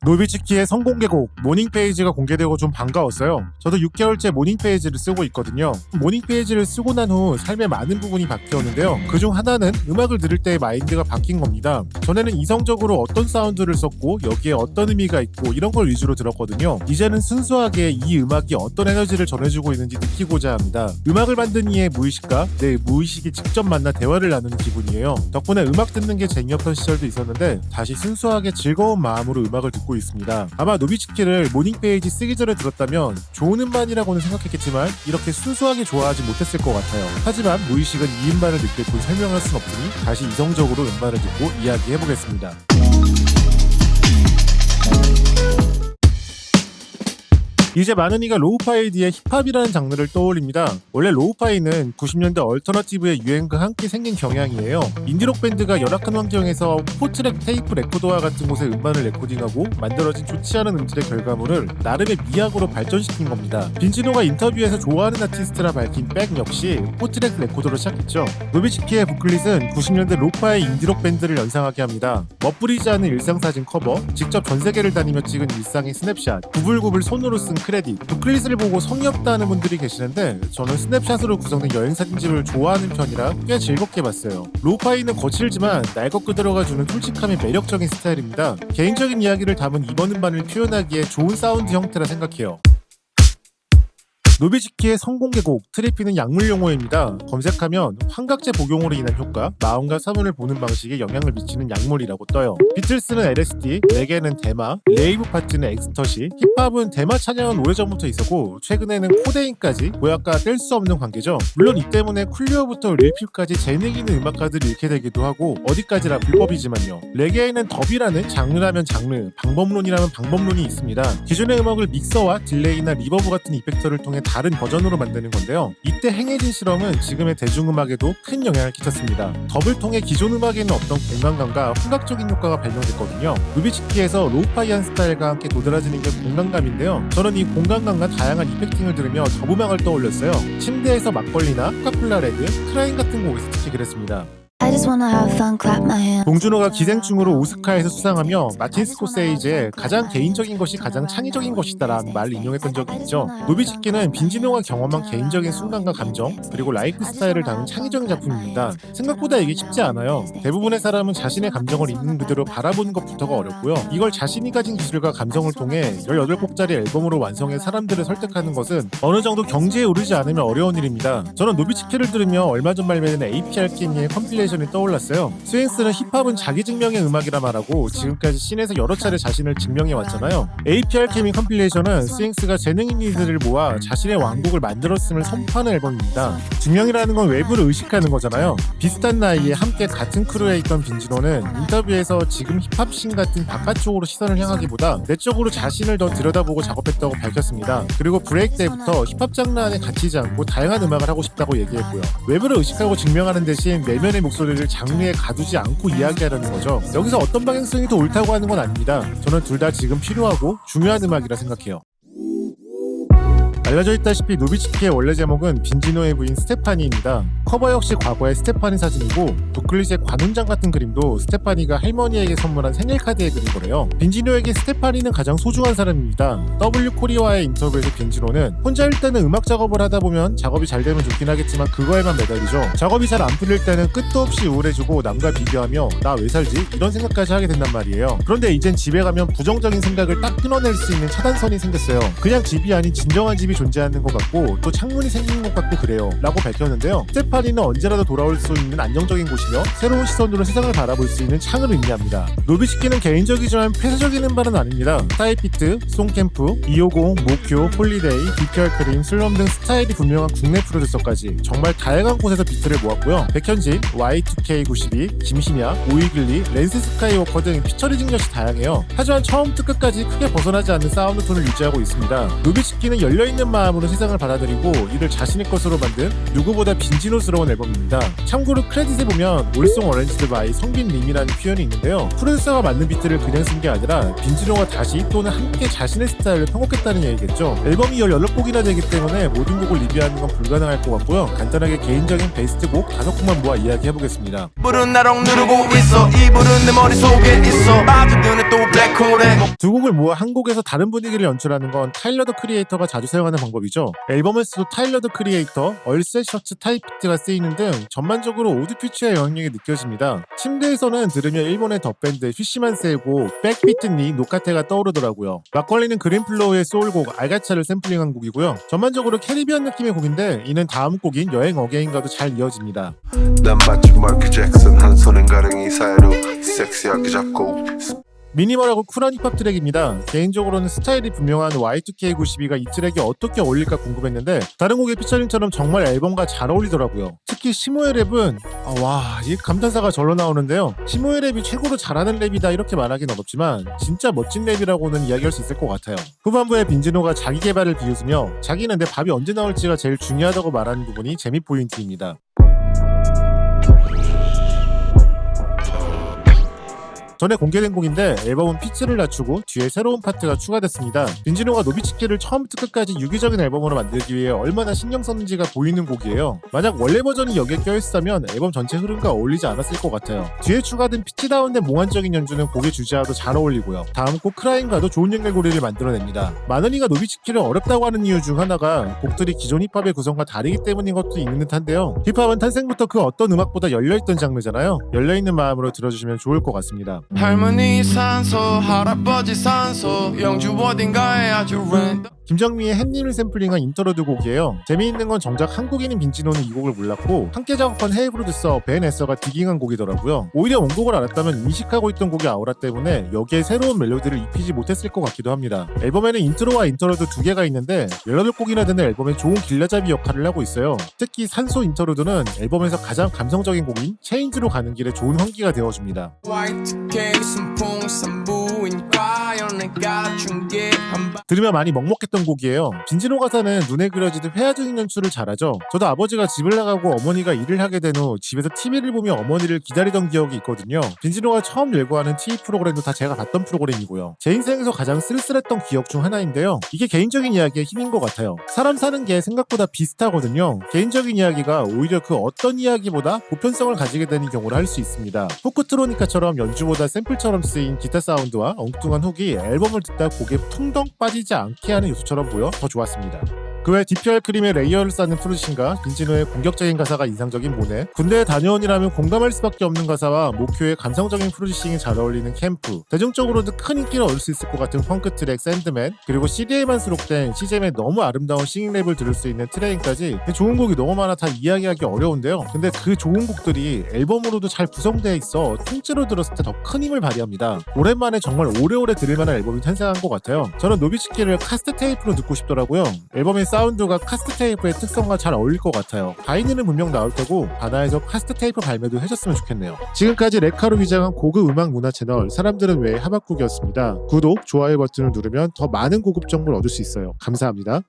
노비츠키의 성공 계곡 모닝 페이지가 공개되고 좀 반가웠어요. 저도 6개월째 모닝 페이지를 쓰고 있거든요. 모닝 페이지를 쓰고 난 후 삶의 많은 부분이 바뀌었는데요. 그중 하나는 음악을 들을 때의 마인드가 바뀐 겁니다. 전에는 이성적으로 어떤 사운드를 썼고 여기에 어떤 의미가 있고 이런 걸 위주로 들었거든요. 이제는 순수하게 이 음악이 어떤 에너지를 전해주고 있는지 느끼고자 합니다. 음악을 만든 이의 무의식과 내 무의식이 직접 만나 대화를 나누는 기분이에요. 덕분에 음악 듣는 게 재미없던 시절도 있었는데 다시 순수하게 즐거운 마음으로 음악을 듣고 있습니다. 아마 노비츠키를 모닝 페이지 쓰기 전에 들었다면 좋은 음반이라고는 생각했겠지만 이렇게 순수하게 좋아하지 못했을 것 같아요. 하지만 무의식은 이 음반을 느꼈고 설명할 순 없으니 다시 이성적으로 음반을 듣고 이야기해보겠습니다. 이제 많은 이가 로우파이 뒤에 힙합이라는 장르를 떠올립니다. 원래 로우파이는 90년대 얼터너티브의 유행과 함께 생긴 경향이에요. 인디록 밴드가 열악한 환경에서 포트랙 테이프 레코더와 같은 곳에 음반을 레코딩하고 만들어진 좋지 않은 음질의 결과물을 나름의 미학으로 발전시킨 겁니다. 빈지노가 인터뷰에서 좋아하는 아티스트라 밝힌 백 역시 포트랙 레코더로 시작했죠. 노비츠키의 부클릿은 90년대 로우파이 인디록 밴드를 연상하게 합니다. 멋부리지 않은 일상사진 커버, 직접 전세계를 다니며 찍은 일상의 스냅샷, 구불구불 손으로 쓴 크레딧. 부클릿을 보고 성의 없다는 분들이 계시는데 저는 스냅샷으로 구성된 여행사진집을 좋아하는 편이라 꽤 즐겁게 봤어요. 로우파이는 거칠지만 날 것 그대로가 주는 솔직함이 매력적인 스타일입니다. 개인적인 이야기를 담은 이번 음반을 표현하기에 좋은 사운드 형태라 생각해요. 노비츠키의 성공 계곡 트리피는 약물 용어입니다. 검색하면 환각제 복용으로 인한 효과, 마음과 사문을 보는 방식에 영향을 미치는 약물이라고 떠요. 비틀스는 LSD, 레게는 대마, 레이브 파트는 엑스터시, 힙합은 대마 찬양은 오래전부터 있었고 최근에는 코데인까지 보약과 뗄 수 없는 관계죠. 물론 이 때문에 쿨리오부터 릴필까지 재능 있는 음악가들이 잃게 되기도 하고 어디까지나 불법이지만요. 레게에는 덥이라는 장르라면 장르, 방법론이라면 방법론이 있습니다. 기존의 음악을 믹서와 딜레이나 리버브 같은 이펙터를 통해 다른 버전으로 만드는 건데요. 이때 행해진 실험은 지금의 대중음악에도 큰 영향을 끼쳤습니다. 덥을 통해 기존 음악에는 없던 공간감과 hun각적인 효과가 발명됐거든요. 노비츠키에서 로우파이한 스타일과 함께 도드라지는 게 공간감인데요. 저는 이 공간감과 다양한 이펙팅을 들으며 덥음악을 떠올렸어요. 침대에서 막걸리나 코카콜라 레드, 크라인 같은 곡에서 특히 그랬습니다. 봉준호가 기생충으로 오스카에서 수상하며 마틴 스코세이지의 가장 개인적인 것이 가장 창의적인 것이다 라는 말을 인용했던 적이 있죠. 노비츠키는 빈지노가 경험한 개인적인 순간과 감정 그리고 라이프 스타일을 담은 창의적인 작품입니다. 생각보다 이게 쉽지 않아요. 대부분의 사람은 자신의 감정을 있는 그대로 바라보는 것부터가 어렵고요. 이걸 자신이 가진 기술과 감성을 통해 18곡짜리 앨범으로 완성해 사람들을 설득하는 것은 어느 정도 경지에 오르지 않으면 어려운 일입니다. 저는 노비츠키를 들으며 얼마 전 발매된 APR케미의 컴필레이션이 떠올랐어요. 스윙스는 힙합은 자기 증명의 음악이라 말하고 지금까지 씬에서 여러 차례 자신을 증명해 왔잖아요. APR케미 컴필레이션은 스윙스가 재능 있는 이들을 모아 자신의 왕국을 만들었음을 선포하는 앨범입니다. 증명이라는 건 외부를 의식하는 거잖아요. 비슷한 나이에 함께 같은 크루에 있던 빈지노는 인터뷰에서 지금 힙합씬 같은 바깥쪽으로 시선을 향하기보다 내적으로 자신을 더 들여다보고 작업했다고 밝혔습니다. 그리고 브레이크 때부터 힙합 장르 안에 갇히지 않고 다양한 음악을 하고 싶다고 얘기했고요. 외부를 의식하고 증명하는 대신 내면의 목소리를 장르에 가두지 않고 이야기하려는 거죠. 여기서 어떤 방향성이 더 옳다고 하는 건 아닙니다. 저는 둘 다 지금 필요하고 중요한 음악이라 생각해요. 알려져 있다시피 노비츠키의 원래 제목은 빈지노의 부인 스테파니입니다. 커버 역시 과거의 스테파니 사진이고 부클릿의 관훈장 같은 그림도 스테파니가 할머니에게 선물한 생일 카드에 그린 거래요. 빈지노에게 스테파니는 가장 소중한 사람입니다. W 코리아와의 인터뷰에서 빈지노는 혼자일 때는 음악 작업을 하다 보면 작업이 잘 되면 좋긴 하겠지만 그거에만 매달리죠. 작업이 잘 안 풀릴 때는 끝도 없이 우울해지고 남과 비교하며 나 왜 살지? 이런 생각까지 하게 된단 말이에요. 그런데 이젠 집에 가면 부정적인 생각을 딱 끊어낼 수 있는 차단선이 생겼어요. 그냥 집이 아닌 진정한 집이 존재하는 것 같고 또 창문이 생긴 것 같고 그래요 라고 밝혔는데요. 스테파니는 언제라도 돌아올 수 있는 안정적인 곳이며 새로운 시선으로 세상을 바라볼 수 있는 창을 의미합니다. 노비츠키는 개인적이지만 폐쇄적인 음반은 아닙니다. 스타일피트, 송캠프, 250, 모쿄, 홀리데이, 비피얼크림, 슬럼 등 스타일이 분명한 국내 프로듀서까지 정말 다양한 곳에서 비트를 모았고요. 백현진, Y2K92, 김신야, 오이글리, 랜스 스카이워커 등 피처리징 역시 다양해요. 하지만 처음부터 끝까지 크게 벗어나지 않는 사운드 톤을 유지하고 있습니다. 노비츠키는 열려있는 마음으로 세상을 받아들이고 이를 자신의 것으로 만든 누구보다 빈지노스러운 앨범입니다. 참고로 크레딧에 보면 올송 어렌지드 바이 성빈님이라는 표현이 있는데요. 프로듀서가 만든 비트를 그냥 쓴 게 아니라 빈지노가 다시 또는 함께 자신의 스타일을 편곡했다는 얘기겠죠. 앨범이 16곡이나 되기 때문에 모든 곡을 리뷰하는 건 불가능할 것 같고요. 간단하게 개인적인 베스트 곡 5곡만 모아 이야기해보겠습니다. 두 곡을 모아 한 곡에서 다른 분위기를 연출하는 건 타일러 더 크리에이터가 자주 사용하는 방법이죠. 앨범에서도 타일러 더 크리에이터, 얼셋 셔츠 타이피트가 쓰이는 등 전반적으로 오드 퓨처의 영향력이 느껴집니다. 침대에서는 들으면 일본의 더밴드 피시만스의 곡 백비트니 노카테가 떠오르더라고요. 막걸리는 그린플로우의 소울곡 알가차를 샘플링한 곡이고요. 전반적으로 캐리비안 느낌의 곡인데 이는 다음 곡인 여행 어게인과도 잘 이어집니다. 난 마치 마이클 잭슨 한 손엔 가랭이 사이로 섹시하게 잡고 미니멀하고 쿨한 힙합 트랙입니다. 개인적으로는 스타일이 분명한 Y2K92가 이 트랙이 어떻게 어울릴까 궁금했는데 다른 곡의 피처링처럼 정말 앨범과 잘 어울리더라고요. 특히 시모의 랩은 이 감탄사가 절로 나오는데요. 시모의 랩이 최고로 잘하는 랩이다 이렇게 말하긴 어렵지만 진짜 멋진 랩이라고는 이야기할 수 있을 것 같아요. 후반부에 빈지노가 자기 개발을 비웃으며 자기는 내 밥이 언제 나올지가 제일 중요하다고 말하는 부분이 재미 포인트입니다. 전에 공개된 곡인데 앨범은 피치를 낮추고 뒤에 새로운 파트가 추가됐습니다. 빈지노가 노비츠키를 처음부터 끝까지 유기적인 앨범으로 만들기 위해 얼마나 신경 썼는지가 보이는 곡이에요. 만약 원래 버전이 여기에 껴있었다면 앨범 전체 흐름과 어울리지 않았을 것 같아요. 뒤에 추가된 피치다운된 몽환적인 연주는 곡의 주제와도 잘 어울리고요. 다음 곡 크라잉과도 좋은 연결고리를 만들어냅니다. 마너니가 노비츠키를 어렵다고 하는 이유 중 하나가 곡들이 기존 힙합의 구성과 다르기 때문인 것도 있는 듯한데요. 힙합은 탄생부터 그 어떤 음악보다 열려있던 장르잖아요. 열려있는 마음으로 들어주시면 좋을 것 같습니다. 할머니 산소 할아버지 산소 영주 어딘가에 아주 랜덤 김정미의 햇님을 샘플링한 인터로드 곡이에요. 재미있는 건 정작 한국인인 빈지노는 이 곡을 몰랐고 함께 작업한 해외 프로듀서 벤 에서가 디깅한 곡이더라고요. 오히려 원곡을 알았다면 인식하고 있던 곡이 아우라 때문에 여기에 새로운 멜로디를 입히지 못했을 것 같기도 합니다. 앨범에는 인트로와 인터로드 2개가 있는데 18곡이나 되는 앨범에 좋은 길라잡이 역할을 하고 있어요. 특히 산소 인터로드는 앨범에서 가장 감성적인 곡인 체인지로 가는 길에 좋은 환기가 되어줍니다. Y2K 순풍 산부인과 연애가 중계 한바 들으면 많이 먹먹했던 곡이에요. 빈지노 가사는 눈에 그려지듯 회화적인 연출을 잘하죠. 저도 아버지가 집을 나가고 어머니가 일을 하게 된 후 집에서 TV를 보며 어머니를 기다리던 기억이 있거든요. 빈지노가 처음 열거하는 TV 프로그램도 다 제가 봤던 프로그램이고요. 제 인생에서 가장 쓸쓸했던 기억 중 하나인데요. 이게 개인적인 이야기의 힘인 것 같아요. 사람 사는 게 생각보다 비슷하거든요. 개인적인 이야기가 오히려 그 어떤 이야기보다 보편성을 가지게 되는 경우를 할 수 있습니다. 포크트로니카처럼 연주보다 샘플처럼 쓰인 기타 사운드와 엉뚱한 훅이 앨범을 듣다 곡에 퉁덩 빠지지 않게 하는 요소처럼 보여 더 좋았습니다. 그 외 DPR 크림의 레이어를 쌓는 프루신과 빈지노의 공격적인 가사가 인상적인 모네, 군대에 다녀온이라면 공감할 수밖에 없는 가사와 목표의 감성적인 프로듀싱이 잘 어울리는 캠프, 대중적으로도 큰 인기를 얻을 수 있을 것 같은 펑크 트랙 샌드맨, 그리고 CD에만 수록된 시잼의 너무 아름다운 싱잉랩을 들을 수 있는 트레인까지 좋은 곡이 너무 많아 다 이야기하기 어려운데요. 근데 그 좋은 곡들이 앨범으로도 잘 구성되어 있어 통째로 들었을 때 더 큰 힘을 발휘합니다. 오랜만에 정말 오래오래 들을 만한 앨범이 탄생한 것 같아요. 저는 노비츠키를 카스트 테이프로 듣고 싶더라고요. 앨범의 사운드가 카스트 테이프의 특성과 잘 어울릴 것 같아요. 바이닐은 분명 나올 테고 바나에서 카스트 테이프 발매도 해줬으면 좋겠네요. 지금까지 레카로 위장한 고급 음악 문화 채널 사람들은 왜 하박국이었습니다. 구독, 좋아요 버튼을 누르면 더 많은 고급 정보를 얻을 수 있어요. 감사합니다.